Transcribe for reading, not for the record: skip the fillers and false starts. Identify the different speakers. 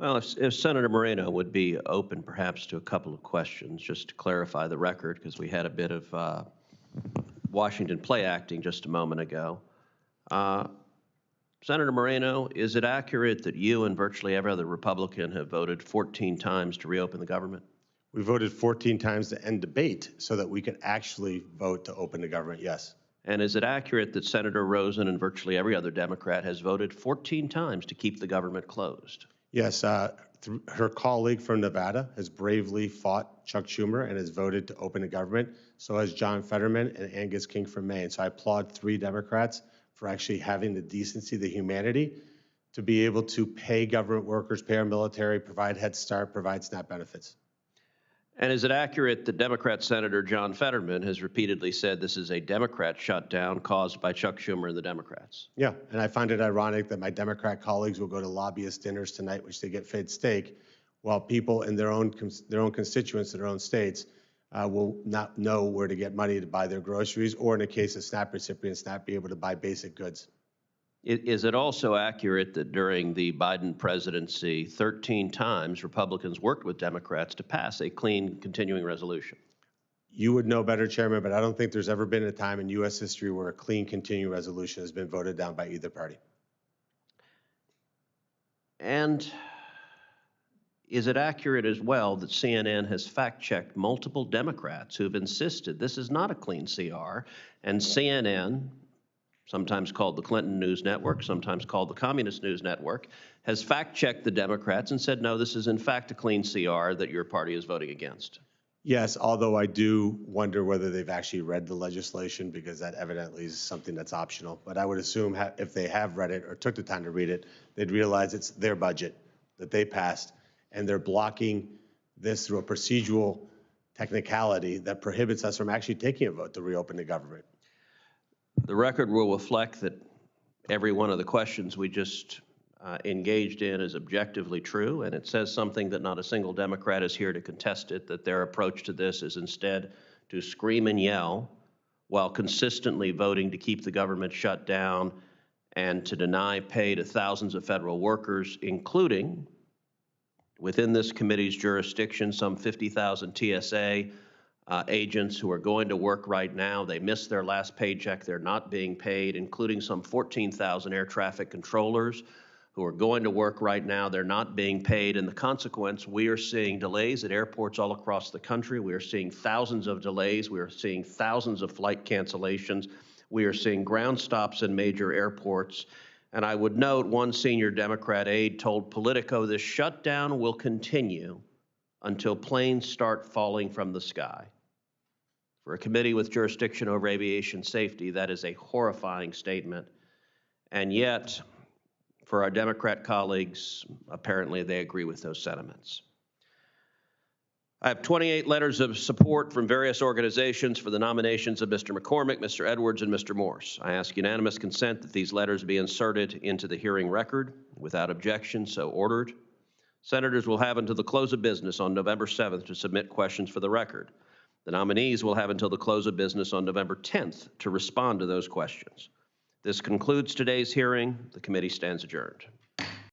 Speaker 1: Well, if Senator Moreno would be open perhaps to a couple of questions, just to clarify the record, because we had a bit of Washington play acting just a moment ago. Senator Moreno, is it accurate that you and virtually every other Republican have voted 14 times to reopen the government?
Speaker 2: We voted 14 times to end debate so that we could actually vote to open the government, yes.
Speaker 1: And is it accurate that Senator Rosen and virtually every other Democrat has voted 14 times to keep the government closed?
Speaker 2: Yes, her colleague from Nevada has bravely fought Chuck Schumer and has voted to open the government. So has John Fetterman and Angus King from Maine. So I applaud 3 Democrats for actually having the decency, the humanity to be able to pay government workers, pay our military, provide Head Start, provide SNAP benefits.
Speaker 1: And is it accurate that Democrat Senator John Fetterman has repeatedly said this is a Democrat shutdown caused by Chuck Schumer and the Democrats?
Speaker 2: Yeah, and I find it ironic that my Democrat colleagues will go to lobbyist dinners tonight, which they get fed steak, while people in their own constituents in their own states will not know where to get money to buy their groceries, or in the case of SNAP recipients, not be able to buy basic goods.
Speaker 1: Is it also accurate that during the Biden presidency, 13 times Republicans worked with Democrats to pass a clean continuing resolution?
Speaker 2: You would know better, Chairman, but I don't think there's ever been a time in U.S. history where a clean continuing resolution has been voted down by either party. And
Speaker 1: is it accurate as well that CNN has fact-checked multiple Democrats who have insisted this is not a clean CR, and CNN, sometimes called the Clinton News Network, sometimes called the Communist News Network, has fact-checked the Democrats and said, no, this is in fact a clean CR that your party is voting against?
Speaker 2: Yes, although I do wonder whether they've actually read the legislation, because that evidently is something that's optional. But I would assume if they have read it or took the time to read it, they'd realize it's their budget that they passed, and they're blocking this through a procedural technicality that prohibits us from actually taking a vote to reopen the government.
Speaker 1: The record will reflect that every one of the questions we just engaged in is objectively true, and it says something that not a single Democrat is here to contest it, that their approach to this is instead to scream and yell while consistently voting to keep the government shut down and to deny pay to thousands of federal workers, including within this committee's jurisdiction, some 50,000 TSA agents who are going to work right now. They missed their last paycheck. They're not being paid, including some 14,000 air traffic controllers who are going to work right now. They're not being paid. And the consequence, we are seeing delays at airports all across the country. We are seeing thousands of delays. We are seeing thousands of flight cancellations. We are seeing ground stops in major airports. And I would note one senior Democrat aide told Politico this shutdown will continue until planes start falling from the sky. For a committee with jurisdiction over aviation safety, that is a horrifying statement. And yet, for our Democrat colleagues, apparently they agree with those sentiments. I have 28 letters of support from various organizations for the nominations of Mr. McCormick, Mr. Edwards, and Mr. Morse. I ask unanimous consent that these letters be inserted into the hearing record. Without objection, so ordered. Senators will have until the close of business on November 7th to submit questions for the record. The nominees will have until the close of business on November 10th to respond to those questions. This concludes today's hearing. The committee stands adjourned.